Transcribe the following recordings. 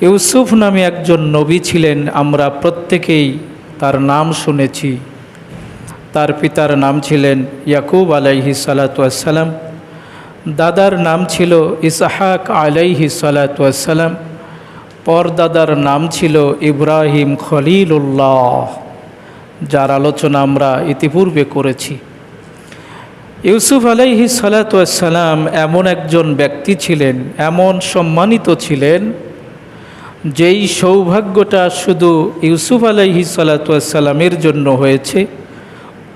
ইউসুফ নামে একজন নবী ছিলেন, আমরা প্রত্যেকেই তার নাম শুনেছি। তার পিতার নাম ছিলেন ইয়াকুব আলাইহিস সালাতু ওয়াস সালাম, দাদার নাম ছিল ইসহাক আলাইহিস সালাতু ওয়াস সালাম, পরদাদার নাম ছিল ইব্রাহিম খলিলুল্লাহ, যার আলোচনা আমরা ইতিপূর্বে করেছি। ইউসুফ আলাইহিস সালাতু ওয়াস সালাম এমন একজন ব্যক্তি ছিলেন, এমন সম্মানিত ছিলেন, যেই সৌভাগ্যটা শুধু ইউসুফ আলাইহিস সালাতু ওয়াস সালামের জন্য হয়েছে,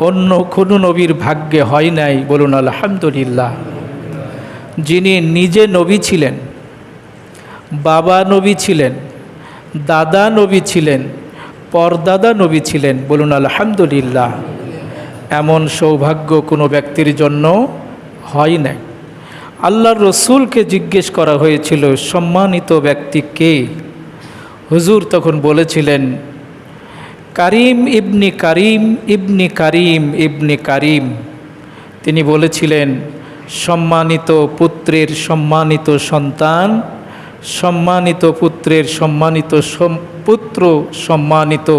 অন্য কোনো নবীর ভাগ্যে হয় নাই। বলুন আলহামদুলিল্লাহ। যিনি নিজে নবী ছিলেন, বাবা নবী ছিলেন, দাদা নবী ছিলেন, পরদাদা নবী ছিলেন, বলুন আলহামদুলিল্লাহ। এমন সৌভাগ্য কোনো ব্যক্তির জন্য হয় নাই। আল্লাহর রসুলকে জিজ্ঞেস করা হয়েছিল, সম্মানিত ব্যক্তি কে? হুজুর তখন বলেছিলেন, কারিম ইবনি কারিম ইবনি কারিম ইবনি কারিম। তিনি বলেছিলেন, সম্মানিত পুত্রের সম্মানিত সন্তান, সম্মানিত পুত্রের সম্মানিত পুত্র সম্মানিত,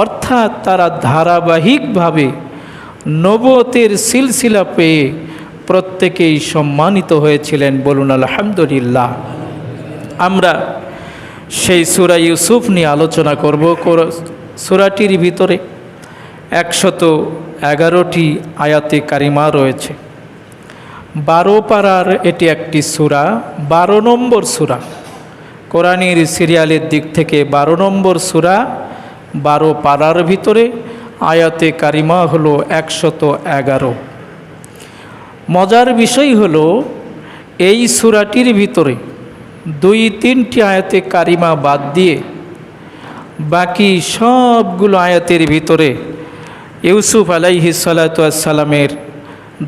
অর্থাৎ তারা ধারাবাহিকভাবে নবুয়তের সিলসিলা পেয়ে প্রত্যেকেই সম্মানিত হয়েছিলেন। বলুন আলহামদুলিল্লাহ। আমরা সেই সূরা ইউসুফ নিয়ে আলোচনা করব। সূরাটির ভিতরে 111টি আয়াতে কারিমা রয়েছে। 12 পারার এটি একটি সূরা, 12 নম্বর সূরা। কোরআনের সিরিয়ালের দিক থেকে 12 নম্বর সূরা, 12 পারার ভিতরে আয়াতে কারিমা হলো 111। মজার বিষয় হলো, এই সূরাটির ভিতরে 2-3টি আয়াতে কারিমা বাদ দিয়ে বাকি সবগুলো আয়াতের ভিতরে ইউসুফ আলাইহিস সালাতু ওয়াস সালামের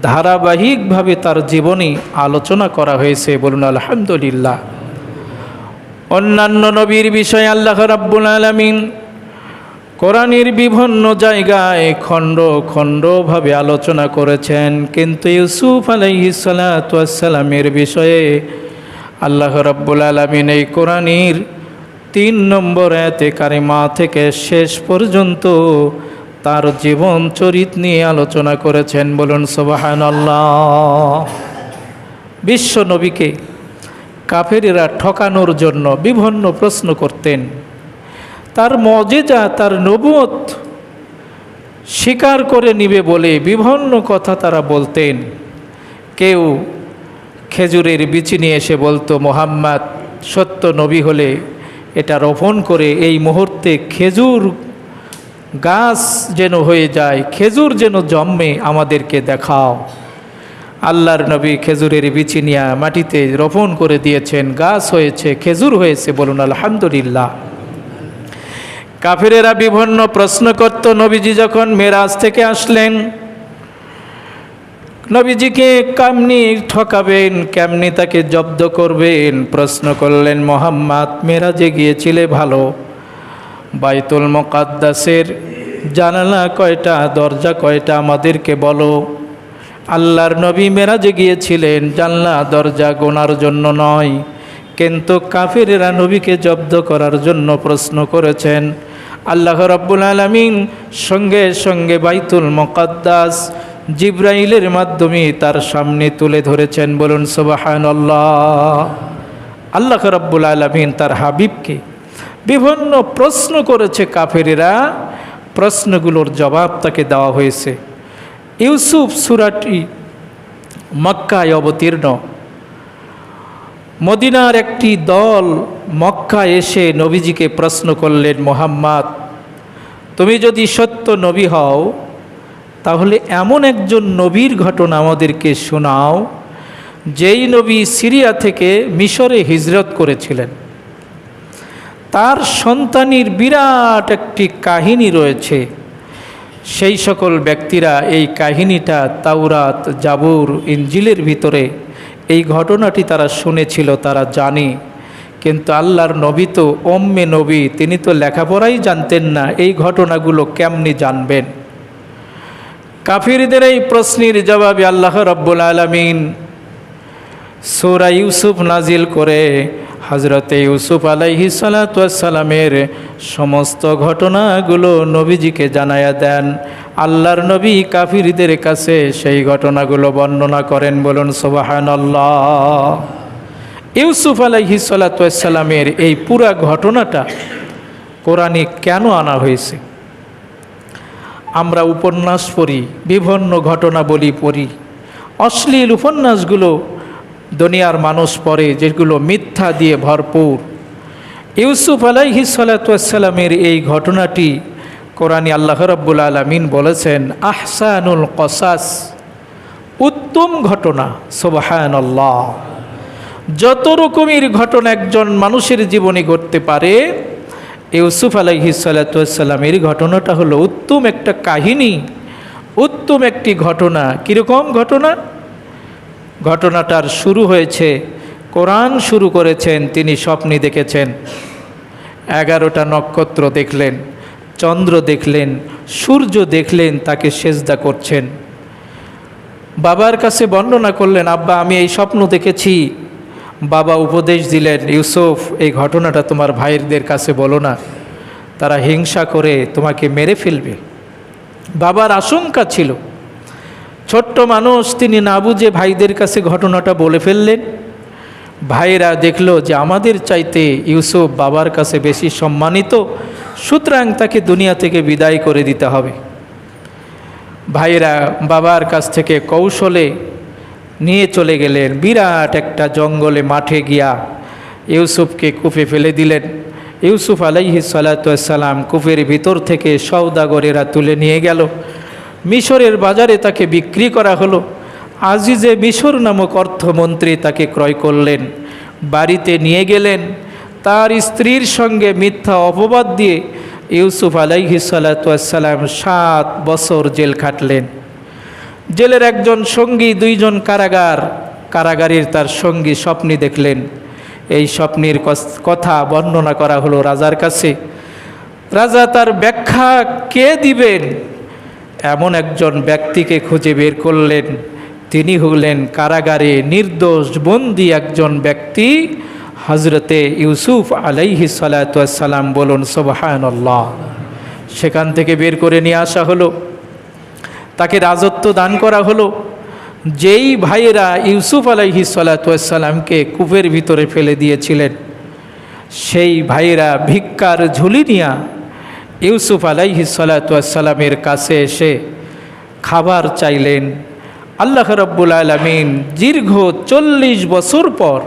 ধারাবাহিকভাবে তার জীবনী আলোচনা করা হয়েছে। বলুন আলহামদুলিল্লাহ। অন্যান্য নবীর বিষয়ে আল্লাহ রাব্বুল আলামিন কোরআনের বিভিন্ন জায়গায় খণ্ড খণ্ডভাবে আলোচনা করেছেন, কিন্তু ইউসুফ আলাইহিস সালাতু ওয়াস সালামের বিষয়ে আল্লাহ রাব্বুল আলামিন এই কোরআনের 3 নম্বর আয়াতে কারিমা থেকে শেষ পর্যন্ত তার জীবন চরিত নিয়ে আলোচনা করেছেন। বলুন সুবহানাল্লাহ। বিশ্ব নবীকে কাফেরেরা ঠকানোর জন্য বিভিন্ন প্রশ্ন করতেন, তার মুজিজা, তার নবুয়ত স্বীকার করে নিবে বলে বিভিন্ন কথা তারা বলতেন। কেউ খেজুরের বিচি নিয়ে এসে বলতো, মুহাম্মদ সত্য নবী হলে এটা রোপণ করে এই মুহূর্তে খেজুর গাছ যেন হয়ে যায়, খেজুর যেন জন্মে, আমাদেরকে দেখাও। আল্লাহর নবী খেজুরের বিচি নিয়ে মাটিতে রোপণ করে দিয়েছেন, গাছ হয়েছে, খেজুর হয়েছে। বলুন আলহামদুলিল্লাহ। কাফেরেরা বিভিন্ন প্রশ্ন করত। নবীজি যখন মেরাজ থেকে আসলেন, নবীজিকে কেমনি ঠকাবেন, কেমনি তাকে জব্দ করবেন, প্রশ্ন করলেন, মুহাম্মদ মেরাজে গিয়েছিলে ভালো, বাইতুল মুকাদ্দাসের জানালা কয়টা, দরজা কয়টা আমাদেরকে বলো। আল্লাহর নবী মেরাজে গিয়েছিলেন জানলা দরজা গোনার জন্য নয়, কিন্তু কাফেরেরা নবীকে জব্দ করার জন্য প্রশ্ন করেছেন। আল্লাহ রাব্বুল আলামিন সঙ্গে সঙ্গে বাইতুল মুকাদ্দাস জিবরাইলের মাধ্যমে তার সামনে তুলে ধরেছেন। বলুন সুবহানাল্লাহ। আল্লাহ রাব্বুল আলামিন তার হাবিবকে বিভিন্ন প্রশ্ন করেছে কাফেরেরা, প্রশ্নগুলোর জবাব তাকে দেওয়া হয়েছে। ইউসুফ সূরাটি মক্কায় অবতীর্ণ। মদিনার একটি দল মক্কায় এসে নবীজিকে প্রশ্ন করলেন, মুহাম্মদ তুমি যদি সত্য নবী হও, তাহলে এমন একজন নবীর ঘটনা আমাদেরকে শোনাও, যেই নবী সিরিয়া থেকে মিশরে হিজরত করেছিলেন। তার সন্তানের বিরাট একটি কাহিনী রয়েছে। সেই সকল ব্যক্তিরা এই কাহিনীটা তাওরাত, জাবুর, ইনজিলের ভিতরে এই ঘটনাটি তারা শুনেছিল, তারা জানে। কিন্তু আল্লাহর নবী তো উম্মে নবী, তিনি তো লেখাপড়াই জানতেন না, এই ঘটনাগুলো কেমনি জানবেন? কাফিরদের এই প্রশ্নের জবাবে আল্লাহ রাব্বুল আলামিন সূরা ইউসুফ নাজিল করে হযরতে ইউসুফ আলাইহিস সালাতু ওয়াস সালামের সমস্ত ঘটনাগুলো নবীজিকে জানায়া দেন। আল্লাহর নবী কাফিরদের কাছে সেই ঘটনাগুলো বর্ণনা করেন, বলুন সুবহানাল্লাহ। ইউসুফ আলাইহিস সালাতু ওয়াস সালামের এই পুরা ঘটনাটা কোরআনে কেন আনা হয়েছে? আমরা উপন্যাস পড়ি, বিভিন্ন ঘটনাবলী পড়ি, অশ্লীল উপন্যাসগুলো দুনিয়ার মানুষ পড়ে, যেগুলো মিথ্যা দিয়ে ভরপুর। ইউসুফ আলাইহিস সালাতু ওয়াস সালামের এই ঘটনাটি কোরআনে আল্লাহ রাব্বুল আলামিন বলেছেন আহসানুল কসাস, উত্তম ঘটনা। সুবহানাল্লাহ। যত রকমের ঘটনা একজন মানুষের জীবনে ঘটতে পারে, ইউসুফ আলাইহিস সালাতু ওয়াস সালামের ঘটনাটা হলো উত্তম একটা কাহিনী, উত্তম একটি ঘটনা। কীরকম ঘটনা? ঘটনাটার শুরু হয়েছে, কোরআন শুরু করেছেন, তিনি স্বপ্নে দেখেছেন 11টা নক্ষত্র দেখলেন, চন্দ্র দেখলেন, সূর্য দেখলেন, তাকে সেজদা করছেন। বাবার কাছে বর্ণনা করলেন, আব্বা আমি এই স্বপ্ন দেখেছি। বাবা উপদেশ দিলেন, ইউসুফ এই ঘটনাটা তোমার ভাইদের কাছে বলো না, তারা হিংসা করে তোমাকে মেরে ফেলবে। বাবার আশঙ্কা ছিল, ছোট্ট মানুষ, তিনি না বুঝে ভাইদের কাছে ঘটনাটা বলে ফেললেন। ভাইরা দেখলো যে আমাদের চাইতে ইউসুফ বাবার কাছে বেশি সম্মানিত, সুতরাং তাকে দুনিয়া থেকে বিদায় করে দিতে হবে। ভাইরা বাবার কাছ থেকে কৌশলে নিয়ে চলে গেলেন বিরাট একটা জঙ্গলে, মাঠে গিয়া ইউসুফকে কূপে ফেলে দিলেন। ইউসুফ আলাইহিস সালাতু ওয়াস সালাম কূপের ভিতর থেকে সওদাগরেরা তুলে নিয়ে গেল, মিশরের বাজারে তাকে বিক্রি করা হলো। আজিজে মিশর নামক অর্থমন্ত্রী তাকে ক্রয় করলেন, বাড়িতে নিয়ে গেলেন, তার স্ত্রীর সঙ্গে মিথ্যা অপবাদ দিয়ে ইউসুফ আলাইহিস সালাতু ওয়াস সালাম 7 বছর জেল খাটলেন। জেলের একজন সঙ্গী, 2 জন কারাগারের তার সঙ্গী স্বপ্নে দেখলেন। এই স্বপ্নের কথা বর্ণনা করা হলো রাজার কাছে। রাজা তার ব্যাখ্যা কে দিবেন এমন একজন ব্যক্তিকে খুঁজে বের করলেন। তিনি হলেন কারাগারে নির্দোষ বন্দী একজন ব্যক্তি, হযরতে ইউসুফ আলাইহিস সালাতু ওয়াস সালাম, বলুন সুবহানাল্লাহ। সেখান থেকে বের করে নিয়ে আসা হলো, তাকে রাজত্ব দান করা হলো। যেই ভাইয়েরা ইউসুফ আলাইহিস সালাতু ওয়াস সালামকে কূপের ভিতরে ফেলে দিয়েছিলেন, সেই ভাইয়েরা ভিক্ষার ঝুলি নিয়া ইউসুফ আলাইহিস সালাতু ওয়াস সালামের কাছে এসে খাবার চাইলেন। আল্লাহ রাব্বুল আলামিন দীর্ঘ 40 বছর পর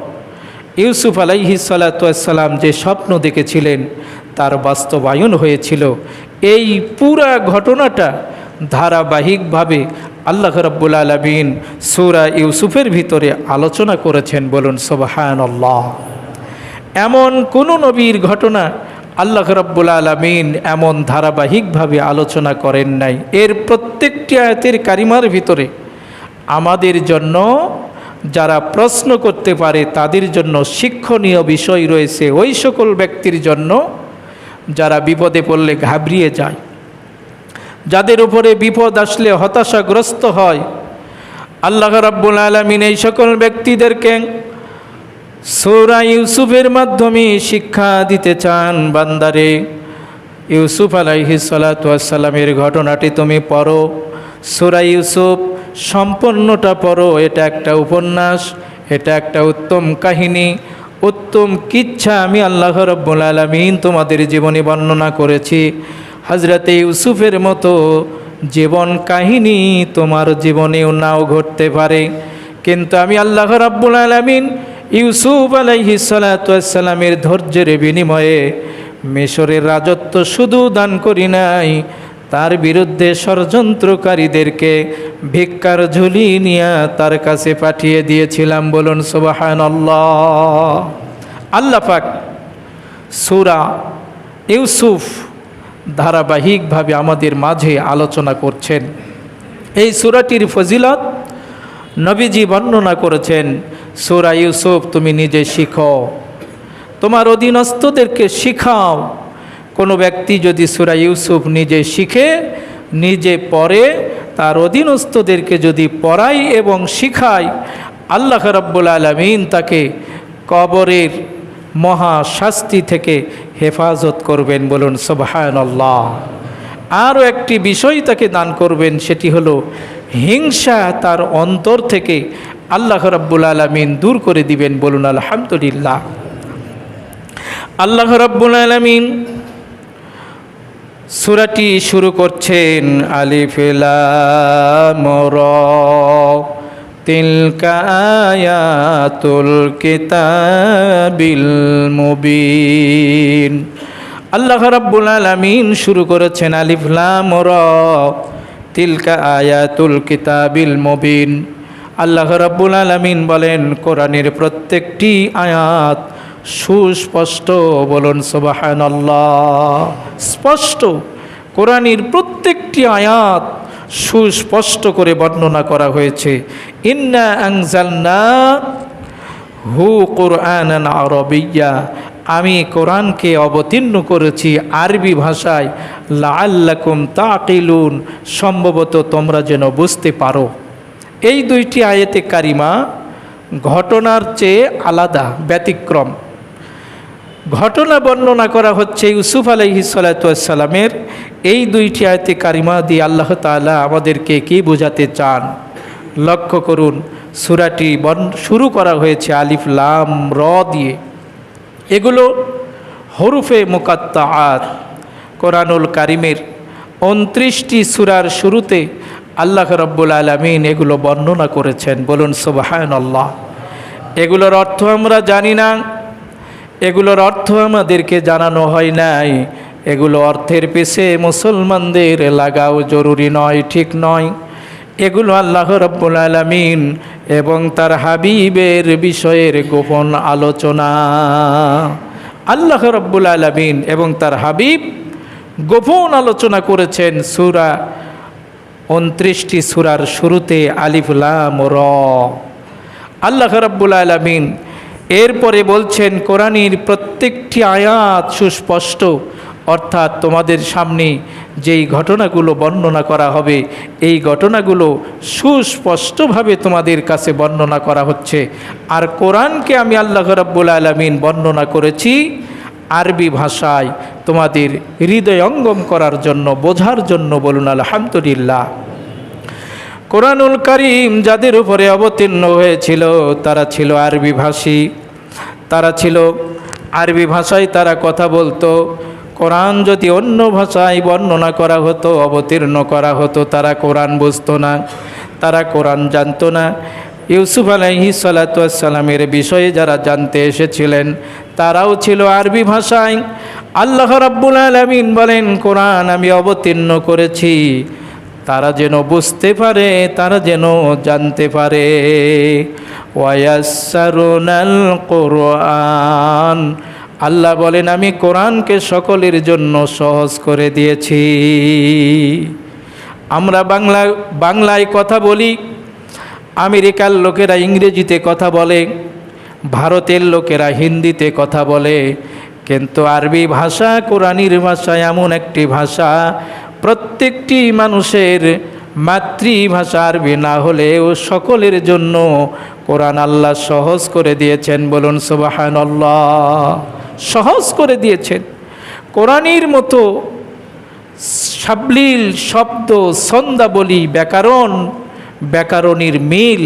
ইউসুফ আলাইহিস সালাতু ওয়াস সালাম যে স্বপ্ন দেখেছিলেন তার বাস্তবায়ন হয়েছিল। এই পুরা ঘটনাটা ধারাবাহিকভাবে আল্লাহ রাব্বুল আলামিন সূরা ইউসুফের ভিতরে আলোচনা করেছেন, বলুন সুবহানাল্লাহ। এমন কোন নবীর ঘটনা আল্লাহ রাব্বুল আলামিন এমন ধারাবাহিকভাবে আলোচনা করেন নাই। এর প্রত্যেকটি আয়াতের কারিমার ভিতরে আমাদের জন্য, যারা প্রশ্ন করতে পারে তাদের জন্য শিক্ষণীয় বিষয় রয়েছে। ওই সকল ব্যক্তির জন্য যারা বিপদে পড়লে ঘাবড়িয়ে যায়, যাদের উপরে বিপদ আসলে হতাশাগ্রস্ত হয়, আল্লাহ রাব্বুল আলামিন এই সকল ব্যক্তিদেরকে সূরা ইউসুফের মাধ্যমে শিক্ষা দিতে চান। বান্দারে, ইউসুফ আলাইহিস সালাতু ওয়াস সালামের ঘটনাটি তুমি পড়ো, সূরা ইউসুফ সম্পূর্ণটা পড়ো। এটা একটা উপন্যাস, এটা একটা উত্তম কাহিনী, উত্তম কিচ্ছা আমি আল্লাহ রাব্বুল আলামিন তোমাদের জীবনে বর্ণনা করেছি। হযরতে ইউসুফের মতো জীবন কাহিনী তোমার জীবনেও নাও ঘটতে পারে, কিন্তু আমি আল্লাহ রাব্বুল আলামিন ইউসুফ আলাইহিস সালাতু ওয়াস সালামের ধৈর্যের বিনিময়ে মিশরের রাজত্ব শুধু দান করি নাই, তার বিরুদ্ধে ষড়যন্ত্রকারীদেরকে ভিক্ষার ঝুলি নিয়ে তার কাছে পাঠিয়ে দিয়েছিলাম, বলুন সুবহানাল্লাহ। আল্লাহ পাক সূরা ইউসুফ ধারাবাহিকভাবে আমাদের মাঝে আলোচনা করছেন। এই সূরাটির ফজিলত নবীজি বর্ণনা করেছেন। সূরা ইউসুফ তুমি নিজে শিখো, তোমার অধীনস্থদেরকে শিখাও। কোনো ব্যক্তি যদি সূরা ইউসুফ নিজে শিখে, নিজে পড়ে, তার অধীনস্থদেরকে যদি পড়ায় এবং শিখায়, আল্লাহ রাব্বুল আলামিন তাকে কবরের মহা শাস্তি থেকে হেফাজত করবেন, বলুন সুবহানাল্লাহ। আরও একটি বিষয় তাকে দান করবেন, সেটি হলো হিংসা তার অন্তর থেকে আল্লাহ রাব্বুল আলামিন দূর করে দিবেন, বলুন আলহামদুলিল্লাহ। আল্লাহ রাব্বুল আলামিন সূরাটি শুরু করছেন আলিফ লাম রা তিলকা আয়াতুল কিতাবিল মুবিন। আল্লাহ রাব্বুল আলামিন শুরু করেছেন আলিফ লাম রা তিলকা আয়াতুল কিতাবিল মুবিন। আল্লাহ রাব্বুল আলামিন বলেন কোরআনের প্রত্যেকটি আয়াত সুস্পষ্ট, বলুন সুবহানাল্লাহ। স্পষ্ট, কোরআনের প্রত্যেকটি আয়াত সুস্পষ্ট করে বর্ণনা করা হয়েছে। ইন্না আনজালনাহু কুরআনান আরাবিয়্যা, আমি কোরআনকে অবতীর্ণ করেছি আরবি ভাষায়, লাআল্লাকুম তাকিলুন, সম্ভবত তোমরা যেন বুঝতে পারো। এই দুইটি আয়াতে কারিমা ঘটনার চেয়ে আলাদা, ব্যতিক্রম। ঘটনা বর্ণনা করা হচ্ছে ইউসুফ আলাইহিস সালাতু ওয়াস সালামের। এই দুইটি আয়াতে কারিমা দিয়ে আল্লাহ তাআলা আমাদেরকে কি বোঝাতে চান লক্ষ্য করুন। সূরাটি শুরু করা হয়েছে আলিফ লাম র দিয়ে। এগুলো হরুফে মুকাত্তাআত। কোরআনুল কারিমের 29টি সূরার শুরুতে আল্লাহ রাব্বুল আলামিন এগুলো বর্ণনা করেছেন, বলুন সুবহানাল্লাহ। এগুলোর অর্থ আমরা জানি না, এগুলোর অর্থ আমাদেরকে জানানো হয় নাই। এগুলো অর্থের পেছে মুসলমানদের লাগাও জরুরি নয়, ঠিক নয়। এগুলো আল্লাহ রাব্বুল আলামিন এবং তার হাবিবের বিষয়ের গোপন আলোচনা। আল্লাহ রাব্বুল আলামিন এবং তার হাবিব গোপন আলোচনা করেছেন সূরা 29টি সূরার শুরুতে আলিফ লাম র। আল্লাহ রাব্বুল আলামিন এরপরে বলছেন কোরআনের প্রত্যেকটি আয়াত সুস্পষ্ট, অর্থাৎ তোমাদের সামনে যেই ঘটনাগুলো বর্ণনা করা হবে এই ঘটনাগুলো সুস্পষ্টভাবে তোমাদের কাছে বর্ণনা করা হচ্ছে। আর কোরআনকে আমি আল্লাহ রাব্বুল আলামিন বর্ণনা করেছি আরবি ভাষায় তোমাদের হৃদয়ঙ্গম করার জন্য, বোঝার জন্য, বলুন আলহামদুলিল্লাহ। কোরআনুল কারীম যাদের উপরে অবতীর্ণ হয়েছিল তারা ছিল আরবি ভাষী, তারা ছিল আরবি ভাষায় তারা কথা বলতো। কোরআন যদি অন্য ভাষায় বর্ণনা করা হতো, অবতীর্ণ করা হতো, তারা কোরআন বুঝতো না, তারা কোরআন জানতো না। ইউসুফ আলাইহিস সালাতু ওয়াস সালামের বিষয়ে যারা জানতে এসেছিলেন তারাও ছিল আরবি ভাষায়। আল্লাহ রাব্বুল আলামিন বলেন কোরআন আমি অবতীর্ণ করেছি তারা যেন বুঝতে পারে, তারা যেন জানতে পারে। ওয়ায়াসসারুনাল কুরআন, আল্লাহ বলেন আমি কোরআনকে সকলের জন্য সহজ করে দিয়েছি। আমরা বাংলায় কথা বলি, আমেরিকার লোকেরা ইংরেজিতে কথা বলে, ভারতের লোকেরা হিন্দিতে কথা বলে, কিন্তু আরবি ভাষা কোরআনের ভাষা এমন একটি ভাষা প্রত্যেকটি মানুষের মাতৃভাষা আরবি না হলেও সকলের জন্য কোরআন আল্লাহ সহজ করে দিয়েছেন, বলুন সুবহানাল্লাহ। সহজ করে দিয়েছেন। কোরআনের মতো সাবলীল শব্দ, ছন্দাবলী, ব্যাকরণের মিল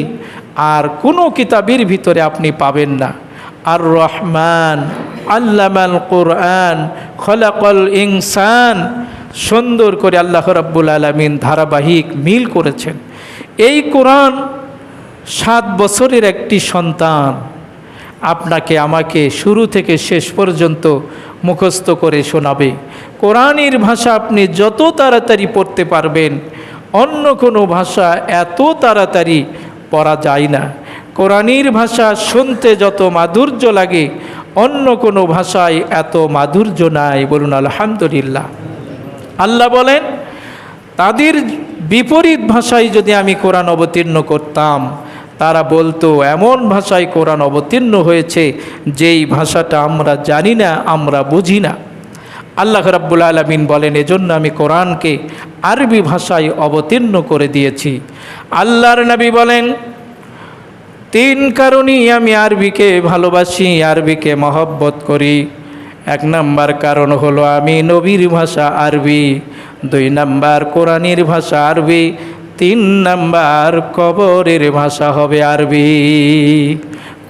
আর কোনো কিতাবের ভিতরে আপনি পাবেন না। আর রহমান আল্লামাল কোরআন খলাকাল ইনসান, সুন্দর করে আল্লাহ রাব্বুল আলামিন ধারাবাহিক মিল করেছেন। এই কোরআন 7 বছরের একটি সন্তান আপনাকে আমাকে শুরু থেকে শেষ পর্যন্ত মুখস্থ করে শোনাবে। কোরআনের ভাষা আপনি যত তাড়াতাড়ি পড়তে পারবেন, অন্য কোনো ভাষা এত তাড়াতাড়ি পড়া যায় না। কোরআনের ভাষা শুনতে যত মাধুর্য লাগে অন্য কোনো ভাষায় এত মাধুর্য নাই, বলুন আলহামদুলিল্লাহ। আল্লাহ বলেন তাদের বিপরীত ভাষায় যদি আমি কোরআন অবতীর্ণ করতাম তারা বলতো এমন ভাষায় কোরআন অবতীর্ণ হয়েছে যেই ভাষাটা আমরা জানি না, আমরা বুঝি না। আল্লাহ রাব্বুল আলামিন বলেন এজন্য আমি কোরআনকে আরবি ভাষায় অবতীর্ণ করে দিয়েছি। আল্লাহর নবী বলেন তিন কারণেই আমি আরবিকে ভালোবাসি, আরবিকে মহব্বত করি। এক নাম্বার কারণ হলো আমি নবীর ভাষা আরবি, দুই নাম্বার কোরআনের ভাষা আরবি, তিন নাম্বার কবরের ভাষা হবে আরবি।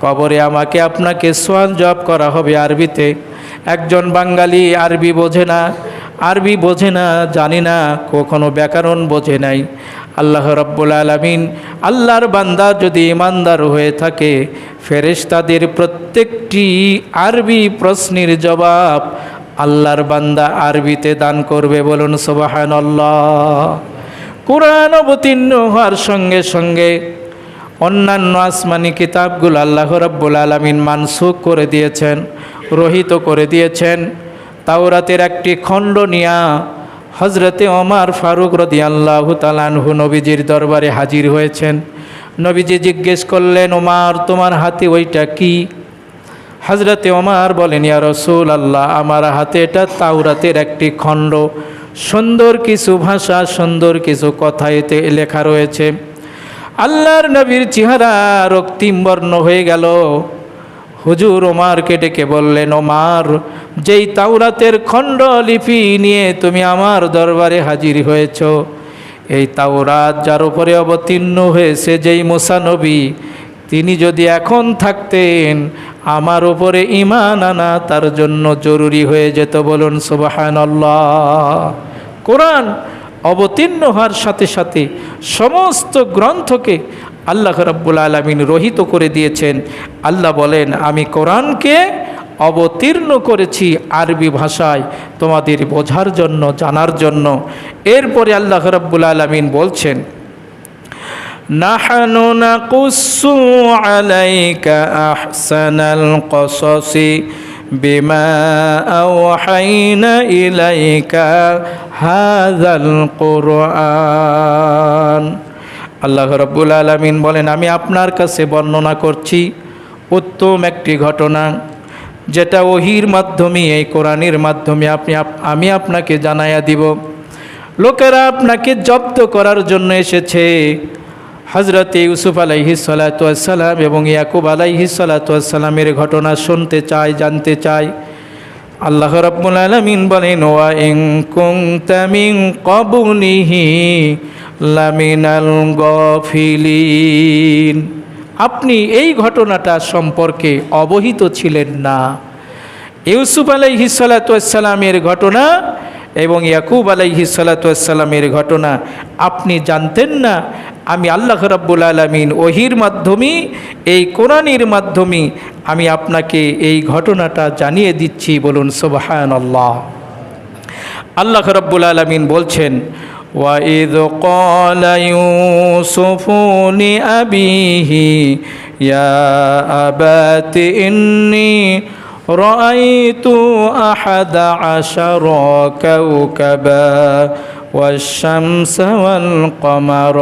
কবরে আমাকে আপনাকে সোয়াল জবাব করা হবে আরবিতে। একজন বাঙালি আরবি বোঝে না, আরবি বোঝে না, জানি না, কখনো ব্যাকরণ বোঝে নাই। আল্লাহ রাব্বুল আলামিন, আল্লাহর বান্দা যদি ইমানদার হয়ে থাকে, ফেরেশতাদের প্রত্যেকটি আরবি প্রশ্নের জবাব আল্লাহর বান্দা আরবিতে দান করবে। বলুন সুবহানাল্লাহ। কোরআন অবতীর্ণ হওয়ার সঙ্গে সঙ্গে অন্যান্য আসমানি কিতাবগুলো আল্লাহ রাব্বুল আলামিন মানসুখ করে দিয়েছেন, রহিত করে দিয়েছেন। তাওরাতের একটি খণ্ড নিয়া হজরতে ওমর ফারুক রাদিয়াল্লাহু তাআলা আনহু নবীজির দরবারে হাজির হয়েছেন। নবীজি জিজ্ঞেস করলেন, ওমর তোমার হাতে ওইটা কি? হজরতে ওমর বলেন, ইয়া রাসূলুল্লাহ, আমার হাতে এটা তাওরাতের একটি খণ্ড, সুন্দর কিছু ভাষা, সুন্দর কিছু কথা এতে লেখা রয়েছে। আল্লাহর নবীর চেহারা রক্তিম বর্ণ হয়ে গেল। হুজুর ওমরকে ডেকে বললেন, ওমর, যেই তাওরাতের খণ্ড লিপি নিয়ে তুমি আমার দরবারে হাজির হয়েছ, এই তাওরাত যার উপরে অবতীর্ণ হয়েছে যেই মুসা নবী, তিনি যদি এখন থাকতেন আমার উপরে ঈমান আনা তার জন্য জরুরি হয়ে যেত। বলুন সুবহানাল্লাহ। কোরআন অবতীর্ণ হওয়ার সাথে সাথে সমস্ত গ্রন্থকে আল্লাহ রাব্বুল আলামিন রহিত করে দিয়েছেন। আল্লাহ বলেন, আমি কোরআনকে অবতীর্ণ করেছি আরবি ভাষায় তোমাদের বোঝার জন্য, জানার জন্য। এরপরে আল্লাহ রাব্বুল আলামিন বলছেন, নাহনু নাকুসু আলাইকা আহসানাল কসসি বিমা আওহাইনা ইলাইকা হাযাল কুরআন। আল্লাহ রাব্বুল আলামিন বলেন, আমি আপনার কাছে বর্ণনা করছি উত্তম একটি ঘটনা, যেটা ওহির মাধ্যমে, এই কোরআনের মাধ্যমে আমি আপনাকে জানাইয়া দিব। লোকেরা আপনাকে জব্দ করার জন্য এসেছে। হযরত ইউসুফ আলাইহিস সালাতু ওয়াস সালাম এবং ইয়াকুব আলাইহিস সালাতু ওয়াস সালামের ঘটনা শুনতে চায়, জানতে চায়। আল্লাহ রাব্বুল আলামিন বলেন, ওয়া ইন কুনতা মিন ক্বাবলিহি লামিনাল গাফিলিন। আপনি এই ঘটনাটা সম্পর্কে অবহিত ছিলেন না। ইউসুফ আলাইহিস সালাতু ওয়াস সালামের ঘটনা এবং ইয়াকুব আলাইহিস সালাতু ওয়াস সালামের ঘটনা আপনি জানতেন না। আমি আল্লাহ রাব্বুল আলামিন ওহির মাধ্যমে, এই কোরআনের মাধ্যমে আমি আপনাকে এই ঘটনাটা জানিয়ে দিচ্ছি। বলুন সুবহানাল্লাহ। আল্লাহ রাব্বুল আলামিন বলছেন, وَإِذْ قَالَ يُوسُفُ لِأَبِيهِ يَا أَبَتِ إِنِّي رَأَيْتُ أَحَدَ عَشَرَ كَوْكَبًا وَالشَّمْسَ وَالْقَمَرَ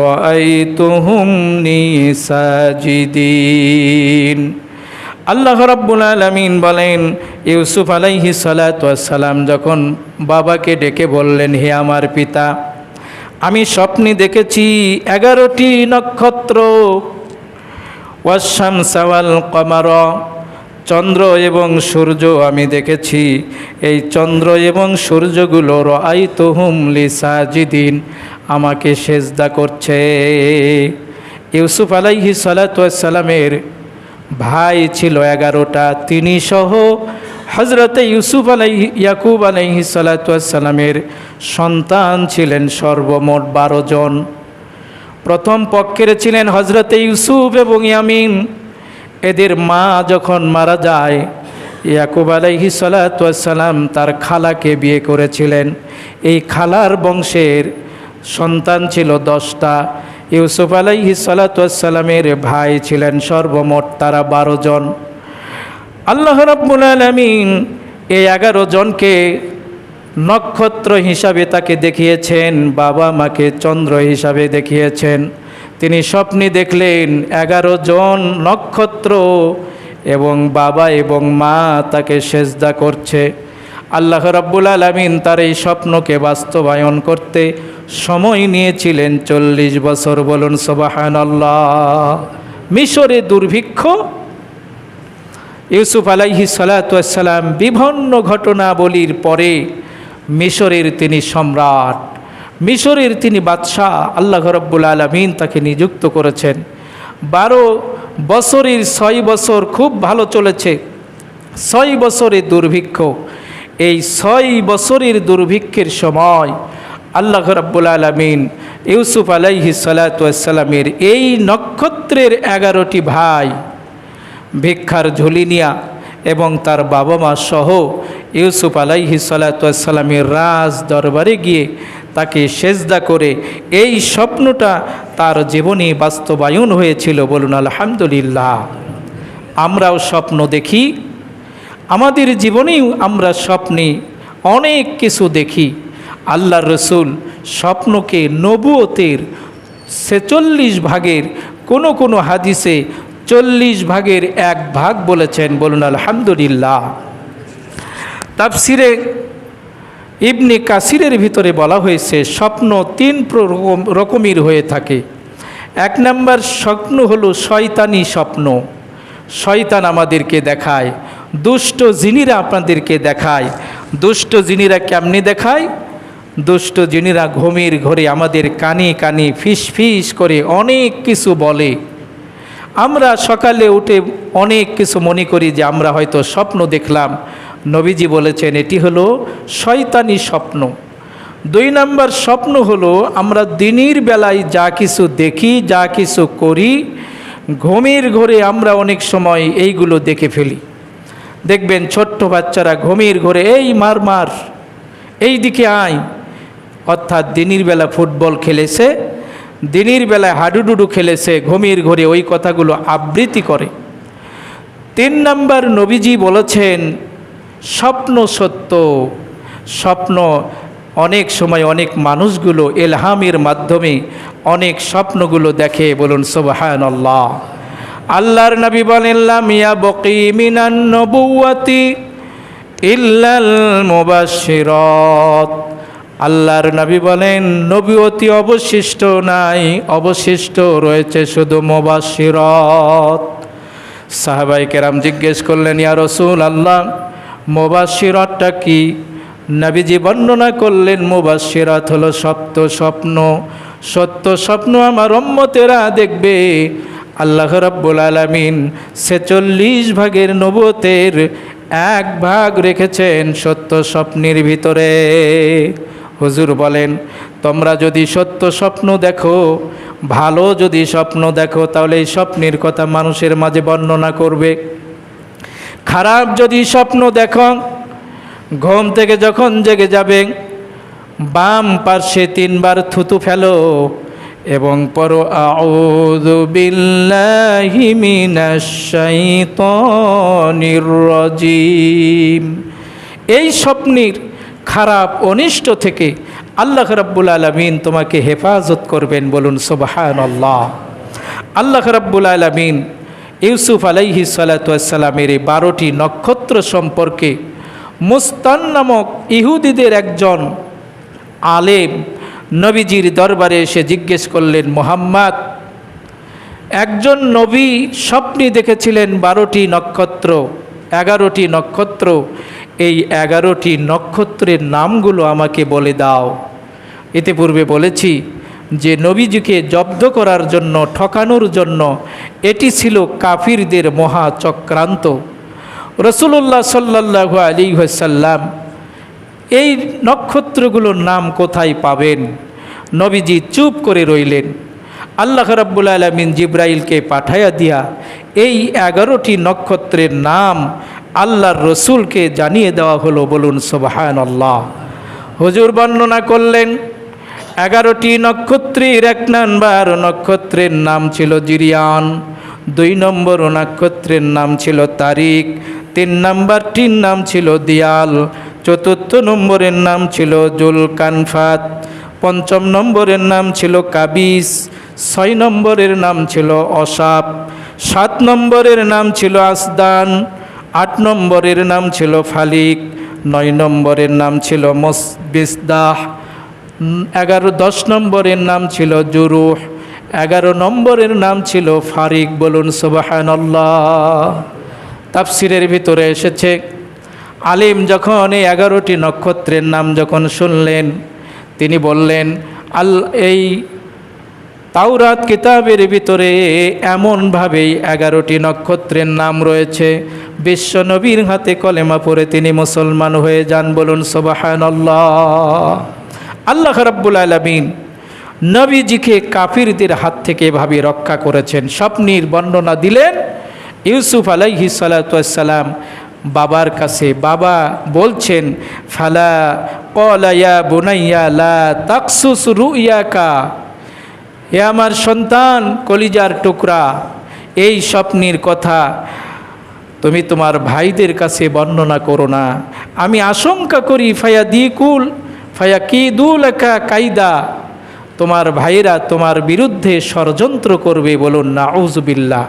رَأَيْتُهُمْ لِي سَاجِدِينَ। আল্লাহ রাব্বুল আলামিন বলেন, ইউসুফ আলাইহিস সালাতু ওয়াস সালাম যখন বাবাকে ডেকে বললেন, হে আমার পিতা, আমি স্বপ্নে দেখেছি 11টি নক্ষত্র, ওয়াশ-শামসা ওয়াল কমার, চন্দ্র এবং সূর্য আমি দেখেছি। এই চন্দ্র এবং সূর্যগুলো রাআইতুহুম লিসাজিদিন, আমাকে সেজদা করছে। ইউসুফ আলাইহিস সালাতু ওয়াস সালামের ভাই ছিল 11টা, তিনি সহ হযরতে ইউসুফ ইয়াকুব আলাইহিস সালাতু ওয়াস সালামের সন্তান ছিলেন সর্বমোট 12 জন। প্রথম পক্ষের ছিলেন হযরতে ইউসুফ এবং ইয়ামিন। এদের মা যখন মারা যায়, ইয়াকুব আলাইহিস সালাতু ওয়াস সালাম তার খালাকে বিয়ে করেছিলেন। এই খালার বংশের সন্তান ছিল 10টা। ইউসুফ আলাইহিস সালাতু ওয়াস সালামের ভাই ছিলেন সর্বমোট তারা 12 জন। আল্লাহ রাব্বুল আলামিন এই 11 জনকে নক্ষত্র হিসাবে তাকে দেখিয়েছেন, বাবা মাকে চন্দ্র হিসাবে দেখিয়েছেন। তিনি স্বপ্নে দেখলেন 11 জন নক্ষত্র এবং বাবা এবং মা তাকে সেজদা করছে। আল্লাহ রাব্বুল আলামিন তার এই স্বপ্নকে বাস্তবায়ন করতে সময় নিয়েছিলেন 40 বছর। বলুন সুবহানাল্লাহ। মিশরে দুর্ভিক্ষ। ইউসুফ আলাইহিস সালাতু ওয়াস সালাম বিভিন্ন ঘটনাবলীর পরে মিশরের তিনি সম্রাট, মিশরের তিনি বাদশাহ, আল্লাহ রাব্বুল আলামিন তাকে নিযুক্ত করেছেন। 12 বছরের 6 বছর খুব ভালো চলেছে, 6 বছরের দুর্ভিক্ষ। এই 6 বছরের দুর্ভিক্ষের সময় আল্লাহ রাব্বুল আলামিন ইউসুফ আলাইহিস সালাতু ওয়াস সালামের এই নক্ষত্রের 11টি ভাই ভিক্ষার ঝুলি নিয়া এবং তার বাবা মা সহ ইউসুফ আলাইহিস সালাতু ওয়াস সালামের রাজ দরবারে গিয়ে তাকে সেজদা করে এই স্বপ্নটা তার জীবনে বাস্তবায়ন হয়েছিল। বলুন আলহামদুলিল্লাহ। আমরাও স্বপ্ন দেখি, আমাদের জীবনেও আমরা স্বপ্নে অনেক কিছু দেখি। আল্লাহর রসুল স্বপ্নকে নবুয়তের 46 ভাগের কোনো হাদিসে 40 ভাগের 1 ভাগ বলেছেন। বলুন আলহামদুলিল্লাহ। তাফসিরে ইবনে কাসিরের ভিতরে বলা হয়েছে স্বপ্ন 3 রকমের হয়ে থাকে। 1 নম্বর স্বপ্ন হলো শয়তানি স্বপ্ন, শয়তান আমাদেরকে দেখায়, দুষ্ট জিনিরা আপনাদেরকে দেখায়। দুষ্ট জিনিরা কেমনি দেখায়? দুষ্ট জিনিরা ঘুমের ঘরে আমাদের কানে কানে ফিস ফিস করে অনেক কিছু বলে। আমরা সকালে উঠে অনেক কিছু মনে করি যে আমরা হয়তো স্বপ্ন দেখলাম। নবীজি বলেছেন এটি হলো শয়তানি স্বপ্ন। 2 নম্বর স্বপ্ন হলো আমরা দিনের বেলায় যা কিছু দেখি, যা কিছু করি, ঘুমের ঘরে আমরা অনেক সময় এইগুলো দেখে ফেলি। দেখবেন ছোট্ট বাচ্চারা ঘুমের ঘরে এই মার মার, এই দিকে আয়, অর্থাৎ দিনের বেলা ফুটবল খেলেছে, দিনের বেলায় হাডুডুডু খেলেছে, ঘুমের ঘরে ওই কথাগুলো আবৃত্তি করে। 3 নম্বর নবীজি বলেছেন স্বপ্ন সত্য। স্বপ্ন অনেক সময় অনেক মানুষগুলো ইলহামের মাধ্যমে অনেক স্বপ্নগুলো দেখে। বলুন সুবহানাল্লাহ। আল্লাহর নবী বলেন লা ইয়াবকি মিনান নবুওয়াতি ইল্লাল মুবাশশিরাত। আল্লাহর নবী বলেন নবুয়তি অবশিষ্ট নাই, অবশিষ্ট রয়েছে শুধু মুবাশশিরাত। সাহাবায়ে কেরাম জিজ্ঞেস করলেন ইয়া রাসূলুল্লাহ মুবাশশিরাতটা কি? নবীজি বর্ণনা করলেন মুবাশশিরাত হলো সত্য স্বপ্ন। সত্য স্বপ্ন আমার উম্মতেরা দেখবে। আল্লাহ রাব্বুল আলামিন 46 ভাগের নবুয়তের 1 ভাগ রেখেছেন সত্য স্বপ্নের ভিতরে। হুজুর বলেন তোমরা যদি সত্য স্বপ্ন দেখো, ভালো যদি স্বপ্ন দেখো, তাহলে এই স্বপ্নের কথা মানুষের মাঝে বর্ণনা করবে। খারাপ যদি স্বপ্ন দেখো, ঘুম থেকে যখন জেগে যাবে বাম পার্শ্বে 3 বার থুতু ফেলো এবং পড়ো আউযু বিল্লাহি মিনাশ শাইতানির রাজিম। এই স্বপ্নের খারাপ অনিষ্ট থেকে আল্লাহ রাব্বুল আলামিন তোমাকে হেফাজত করবেন। বলুন সুবহানাল্লাহ। আল্লাহ রাব্বুল আলামিন ইউসুফ আলাইহিস সালাতু ওয়াস সালামের 12টি নক্ষত্র সম্পর্কে মুস্তান নামক ইহুদিদের একজন আলেম নবীজির দরবারে এসে জিজ্ঞেস করলেন, মুহাম্মদ, একজন নবী স্বপ্নে দেখেছিলেন 12টি নক্ষত্র, 11টি নক্ষত্র, এই 11টি নক্ষত্রের নামগুলো আমাকে বলে দাও। ইতিপূর্বে বলেছি যে নবীজিকে জব্দ করার জন্য, ঠকানোর জন্য এটি ছিল কাফিরদের মহা চক্রান্ত। রাসূলুল্লাহ সাল্লাল্লাহু আলাইহি ওয়াসাল্লাম এই নক্ষত্রগুলোর নাম কোথায় পাবেন? নবীজি চুপ করে রইলেন। আল্লাহ রাব্বুল আলামিন জিবরাইলকে পাঠাইয়া দিয়া এই 11টি নক্ষত্রের নাম আল্লাহর রসুলকে জানিয়ে দেওয়া হলো। বলুন সুবহানাল্লাহ। হুজুর বর্ণনা করলেন 11টি নক্ষত্রের 1 নম্বর নক্ষত্রের নাম ছিল জিরিয়ান, 2 নম্বর নক্ষত্রের নাম ছিল তারিক, 3 নম্বরটির নাম ছিল দিয়াল, 4র্থ নম্বরের নাম ছিল জুলকানফাত, 5ম নম্বরের নাম ছিল কাবিস, 6 নম্বরের নাম ছিল অসাপ, 7 নম্বরের নাম ছিল আসদান, 8 নম্বরের নাম ছিল ফালিক, 9 নম্বরের নাম ছিল বিসদাহ, 10 নম্বরের নাম ছিল জুরুহ, 11 নম্বরের নাম ছিল ফারিক। বলুন সুবহানাল্লাহ। তাফসিরের ভিতরে এসেছে, আলিম যখন এই 11টি নক্ষত্রের নাম যখন শুনলেন, তিনি বললেন এই তাওরাত কিতাবের ভিতরে এমনভাবেই 11টি নক্ষত্রের নাম রয়েছে, বিশ্ব নবীর হাতে কলেমা পড়ে তিনি মুসলমান হয়ে যান। বলুন সুবহানাল্লাহ। আল্লাহ রাব্বুল আলামিন নবীজিকে কাফিরদের হাত থেকে এভাবে রক্ষা করেছেন। স্বপ্নের বর্ণনা দিলেন ইউসুফ আলাইহিস সালাতু ওয়াস সালাম বাবার কাছে। বাবা বলছেন, ফালা ক্বালা ইয়া বুনাইয়া লা তাকসুস রুইয়াকা, হে আমার সন্তান, কলিজার টুকরা, এই স্বপ্নের কথা তুমি তোমার ভাইদের কাছে বর্ণনা করো না। আমি আশঙ্কা করি ফায়াকিদুলাকা কাইদা, তোমার ভাইরা তোমার বিরুদ্ধে ষড়যন্ত্র করবে। বলুন নাউযুবিল্লাহ।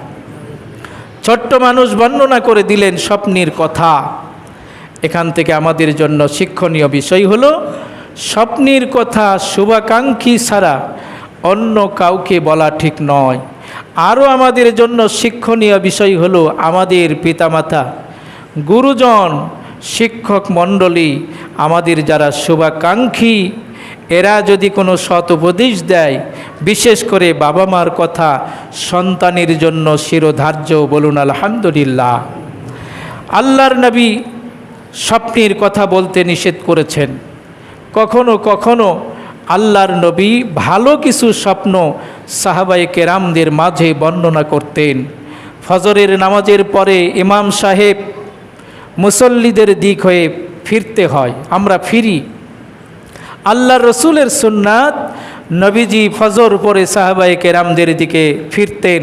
ছোট্ট মানুষ বর্ণনা করে দিলেন স্বপ্নের কথা। এখান থেকে আমাদের জন্য শিক্ষণীয় বিষয় হলো, স্বপ্নের কথা শুভাকাঙ্ক্ষী ছাড়া অন্য কাউকে বলা ঠিক নয়। আরও আমাদের জন্য শিক্ষণীয় বিষয় হলো, আমাদের পিতামাতা, গুরুজন, শিক্ষক মণ্ডলী, আমাদের যারা শুভাকাঙ্ক্ষী, এরা যদি কোনো সৎ উপদেশ দেয়, বিশেষ করে বাবা মার কথা সন্তানের জন্য শিরোধার্য। বলুন আলহামদুলিল্লাহ। আল্লাহর নবী স্বপ্নের কথা বলতে নিষেধ করেছেন। কখনো কখনো আল্লাহর নবী ভালো কিছু স্বপ্ন সাহাবায়ে কেরামদের মাঝে বর্ণনা করতেন। ফজরের নামাজের পরে ইমাম সাহেব মুসল্লিদের দিক হয়ে ফিরতে হয়, আমরা ফিরি। আল্লাহর রসুলের সুন্নাত, নবীজি ফজর পরে সাহাবায়ে কেরামদের দিকে ফিরতেন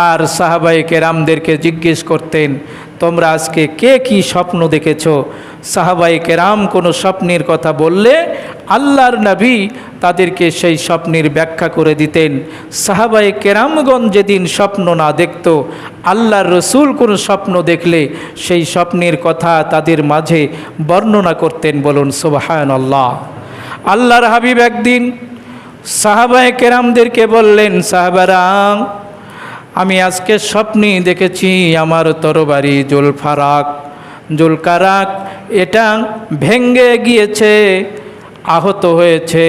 আর সাহাবায়ে কেরামদেরকে জিজ্ঞেস করতেন, তোমরা আজকে কে কি স্বপ্ন দেখেছ? সাহাবায়ে কেরাম কোনো স্বপ্নের কথা বললে আল্লাহর নবী তাদেরকে সেই স্বপ্নের ব্যাখ্যা করে দিতেন। সাহাবায়ে কেরামগণ যেদিন স্বপ্ন না দেখত, আল্লাহর রসুল কোনো স্বপ্ন দেখলে সেই স্বপ্নের কথা তাদের মাঝে বর্ণনা করতেন। বলুন সুবহানাল্লাহ। আল্লাহর হাবিব একদিন সাহাবায়ে কেরামদেরকে বললেন, সাহাবারা, আমি আজকে স্বপ্নে দেখেছি আমার তরবারি জুলকারাক এটা ভেঙ্গে গিয়েছে, আহত হয়েছে।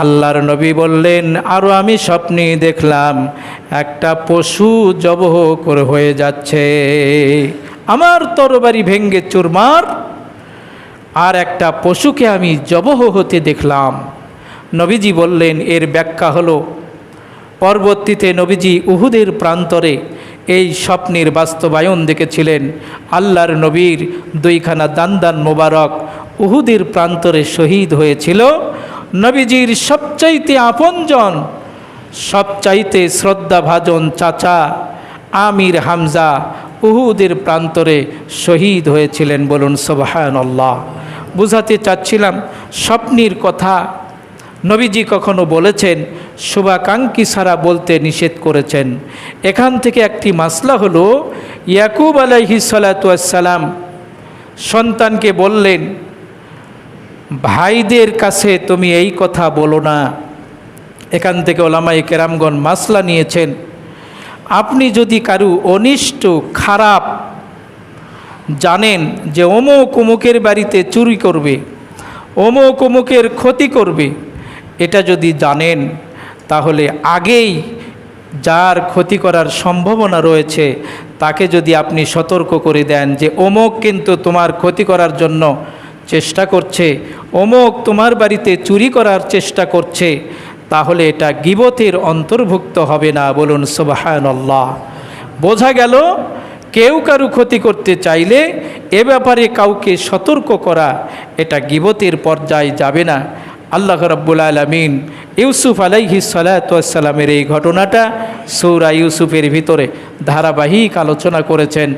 আল্লাহর নবী বললেন, আরও আমি স্বপ্নে দেখলাম একটা পশু জবহ করে হয়ে যাচ্ছে, আমার তরবারি ভেঙ্গে চুরমার, আর একটা পশুকে আমি জবহ হতে দেখলাম। নবীজি বললেন, এর ব্যাখ্যা হলো, পরবর্তীতে নবীজি উহুদের প্রান্তরে এই স্বপ্নের বাস্তবায়ন দেখেছিলেন। আল্লাহর নবীর 2খানা দান্দান মোবারক উহুদের প্রান্তরে শহীদ হয়েছিল। নবীজির সবচাইতে আপনজন, সবচাইতে শ্রদ্ধাভাজন চাচা আমির হামজা উহুদের প্রান্তরে শহীদ হয়েছিলেন। বলুন সুবহানাল্লাহ। বুঝাতে চাচ্ছিলাম, স্বপ্নের কথা নবীজি কখনো বলেছেন, শুভাকাঙ্ক্ষী ছাড়া বলতে নিষেধ করেছেন। এখান থেকে একটি মাসলা হলো, ইয়াকুব আলাইহিস সালাতু ওয়াস সালাম সন্তানকে বললেন, ভাইদের কাছে তুমি এই কথা বলো না। এখান থেকে ওলামায়ে কেরামগণ মাসলা নিয়েছেন, আপনি যদি কারু অনিষ্ট খারাপ জানেন যে অমুক অমুকের বাড়িতে চুরি করবে, অমুক অমুকের ক্ষতি করবে, এটা যদি জানেন, তাহলে আগেই যার ক্ষতি করার সম্ভাবনা রয়েছে তাকে যদি আপনি সতর্ক করে দেন যে অমুক কিন্তু তোমার ক্ষতি করার জন্য চেষ্টা করছে, অমুক তোমার বাড়িতে চুরি করার চেষ্টা করছে, তাহলে এটা গীবতের অন্তর্ভুক্ত হবে না। বলুন সুবহানাল্লাহ। বোঝা গেল, কেউ কারু ক্ষতি করতে চাইলে এ ব্যাপারে কাউকে সতর্ক করা এটা গীবতের পর্যায়ে যাবে না। আল্লাহ রাব্বুল আলামিন ইউসুফ আলাইহিস সালাতু ওয়াস সালামের এই ঘটনাটা সূরা ইউসুফের ভিতরে ধারাবাহিক আলোচনা করেছেন।